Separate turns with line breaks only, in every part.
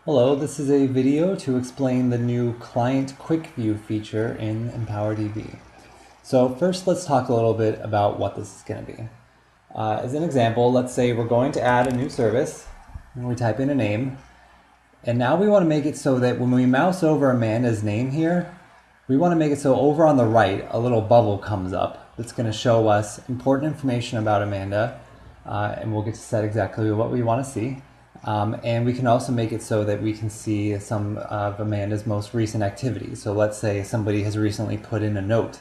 Hello, this is a video to explain the new Client Quick View feature in EmpowerDB. So first, let's talk a little bit about what this is going to be. As an example, let's say we're going to add a new service, and we type in a name, and now we want to make it so that when we mouse over Amanda's name here, we want to make it so over on the right, a little bubble comes up that's going to show us important information about Amanda, and we'll get to set exactly what we want to see. And we can also make it so that we can see some of Amanda's most recent activities. So let's say somebody has recently put in a note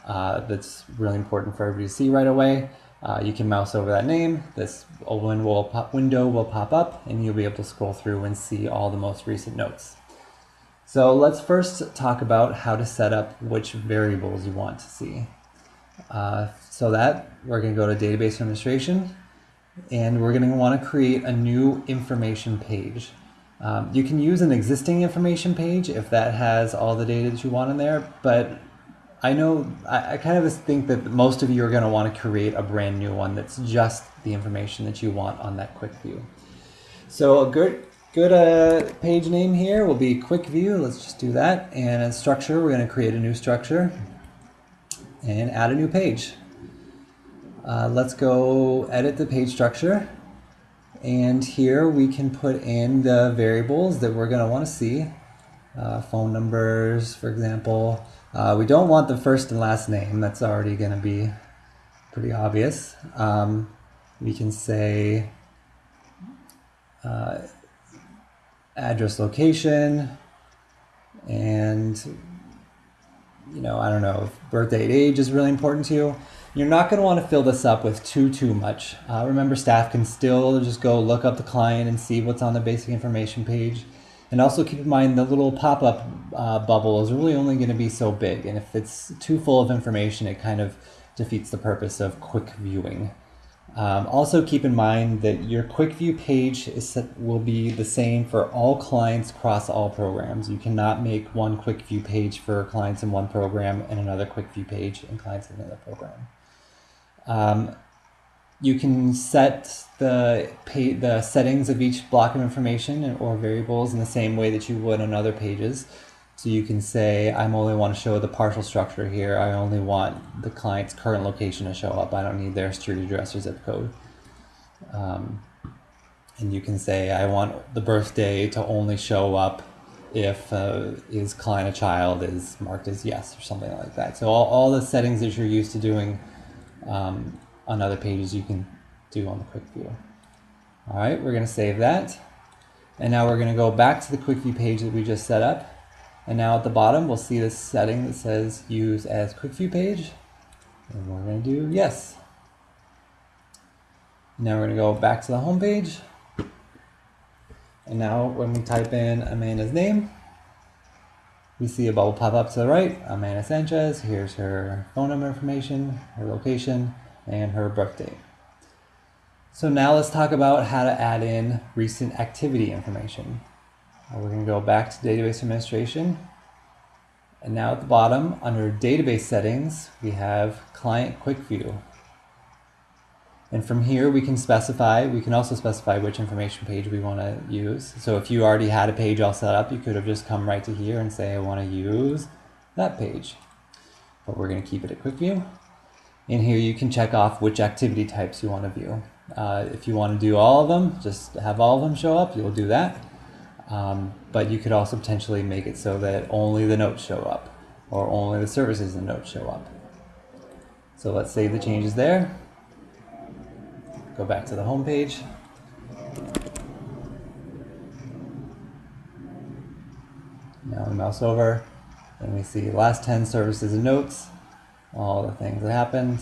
that's really important for everybody to see right away. You can mouse over that name, this window will pop up, and you'll be able to scroll through and see all the most recent notes. So let's first talk about how to set up which variables you want to see. So that we're going to go to Database Administration, and we're going to want to create a new information page. You can use an existing information page if that has all the data that you want in there, but I kind of think that most of you are going to want to create a brand new one that's just the information that you want on that quick view. So a good page name here will be quick view. Let's just do that. And in structure, we're going to create a new structure and add a new page. Let's go edit the page structure, and here we can put in the variables that we're going to want to see. Phone numbers, for example. We don't want the first and last name. That's already going to be pretty obvious. We can say address, location, and I don't know if birth date, age is really important to you. You're not going to want to fill this up with too much. Remember, staff can still just go look up the client and see what's on the basic information page. And also keep in mind the little pop-up bubble is really only going to be so big. And if it's too full of information, it kind of defeats the purpose of quick viewing. Also keep in mind that your quick view page will be the same for all clients across all programs. You cannot make one quick view page for clients in one program and another quick view page in clients in another program. You can set the settings of each block of information or variables in the same way that you would on other pages. So you can say, I only want to show the partial structure here. I only want the client's current location to show up. I don't need their street address or zip code. And you can say, I want the birthday to only show up if is client a child is marked as yes or something like that. So all the settings that you're used to doing on other pages you can do on the quick view. All right, we're going to save that. And now we're going to go back to the quick view page that we just set up. And now at the bottom, we'll see this setting that says use as quick view page. And we're going to do yes. Now we're going to go back to the home page. And now when we type in Amanda's name, we see a bubble pop up to the right. Amanda Sanchez, here's her phone number information, her location, and her birth date. So now let's talk about how to add in recent activity information. We're going to go back to Database Administration. And now at the bottom, under Database Settings, we have Client Quick View. And from here, we can also specify which information page we want to use. So if you already had a page all set up, you could have just come right to here and say, I want to use that page. But we're going to keep it at Quick View. In here, you can check off which activity types you want to view. If you want to do all of them, just have all of them show up, you'll do that. But you could also potentially make it so that only the notes show up, or only the services and notes show up. So let's save the changes there. Go back to the home page. Now we mouse over, and we see last 10 services and notes, all the things that happened.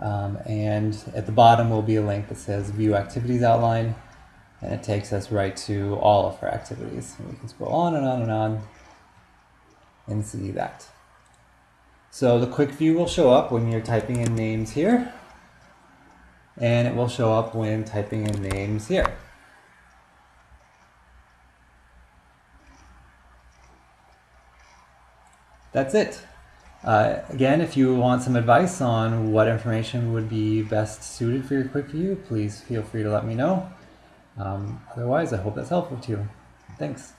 And at the bottom will be a link that says View Activities Outline, and it takes us right to all of our activities. And we can scroll on and on and on and see that. So the quick view will show up when you're typing in names here, and it will show up when typing in names here. That's it. Again, if you want some advice on what information would be best suited for your quick view, please feel free to let me know. Otherwise, I hope that's helpful to you. Thanks.